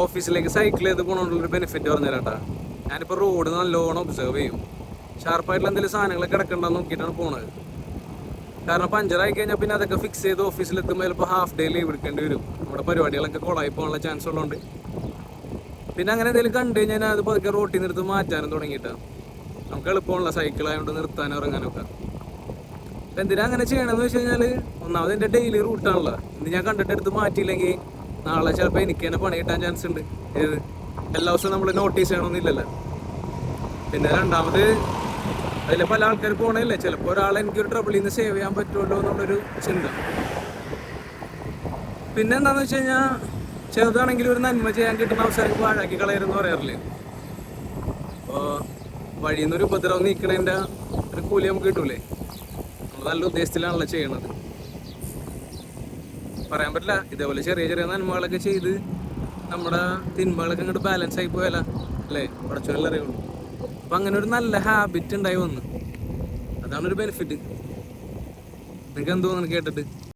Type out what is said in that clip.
ഓഫീസിലേക്ക് സൈക്കിൾ ചെയ്ത് പോകണോണ്ടുള്ളൊരു ബെനിഫിറ്റ് പറഞ്ഞുതരാട്ടാ. ഞാനിപ്പോൾ റോഡ് നല്ലോണം ഒബ്സർവ് ചെയ്യും. ഷാർപ്പായിട്ടുള്ള എന്തെങ്കിലും സാധനങ്ങളൊക്കെ കിടക്കണ്ടെന്ന് നോക്കിയിട്ടാണ് പോണത്. കാരണം പഞ്ചറായി കഴിഞ്ഞാൽ പിന്നെ അതൊക്കെ ഫിക്സ് ചെയ്ത് ഓഫീസിലെത്തുമ്പോൾ ചിലപ്പോൾ ഹാഫ് ഡേ ലീവ് എടുക്കേണ്ടി വരും. നമ്മുടെ പരിപാടികളൊക്കെ കൊളായി പോകാനുള്ള ചാൻസ് ഉള്ളതുകൊണ്ട്. പിന്നെ അങ്ങനെ എന്തെങ്കിലും കണ്ടു കഴിഞ്ഞാൽ അത് പതുക്കെ റോട്ടിൽ നിന്ന് എടുത്ത് മാറ്റാനും തുടങ്ങിയിട്ടാണ്. നമുക്ക് എളുപ്പമുള്ള സൈക്കിളായതുകൊണ്ട് നിർത്താനും ഇറങ്ങാനൊക്കെ. അപ്പം എന്തിനാ അങ്ങനെ ചെയ്യണമെന്ന് വെച്ച് കഴിഞ്ഞാൽ, ഒന്നാമത് എൻ്റെ ഡെയിലി റൂട്ടാണല്ലോ. ഇന്ന് ഞാൻ കണ്ടിട്ട് എടുത്ത് മാറ്റിയില്ലെങ്കിൽ നാളെ ചിലപ്പോൾ എനിക്ക് തന്നെ പണി കിട്ടാൻ ചാൻസ് ഉണ്ട്. ഏത് എല്ലാ ദിവസവും നമ്മൾ നോട്ടീസ് ചെയ്യണമെന്നില്ലല്ലോ. പിന്നെ രണ്ടാമത് അതിൽ പല ആൾക്കാർ പോകണല്ലേ, ചിലപ്പോൾ ഒരാളെ എനിക്കൊരു ട്രബിളിൽ നിന്ന് സേവ് ചെയ്യാൻ പറ്റുമല്ലോ എന്നുള്ളൊരു ചിന്ത. പിന്നെ എന്താണെന്ന് വെച്ച് കഴിഞ്ഞാൽ, ചെറുതാണെങ്കിലും ഒരു നന്മ ചെയ്യാൻ കിട്ടുന്ന അവസരം പാഴാക്കി കളയരുതെന്ന് പറയാറില്ലേ. അപ്പോൾ വഴിയിൽ നിന്നൊരു ഉപദ്രവം നീക്കണതിൻ്റെ ഒരു കൂലി നമുക്ക് കിട്ടൂലേ. നമ്മൾ നല്ല ഉദ്ദേശത്തിലാണല്ലോ ചെയ്യണത്. പറയാൻ പറ്റില്ല. ഇതേപോലെ ചെറിയ ചെറിയ നന്മകളൊക്കെ ചെയ്ത് നമ്മുടെ തിന്മകളൊക്കെ അങ്ങോട്ട് ബാലൻസ് ആയി പോയാലോ അല്ലേ, പടച്ചോനല്ലേ അറിയുള്ളൂ. അപ്പം അങ്ങനെ ഒരു നല്ല ഹാബിറ്റ് ഉണ്ടായി വന്നു. അതാണ് ഒരു ബെനിഫിറ്റ്. നിങ്ങൾക്ക് എന്ത് തോന്നുന്നു കേട്ടിട്ട്?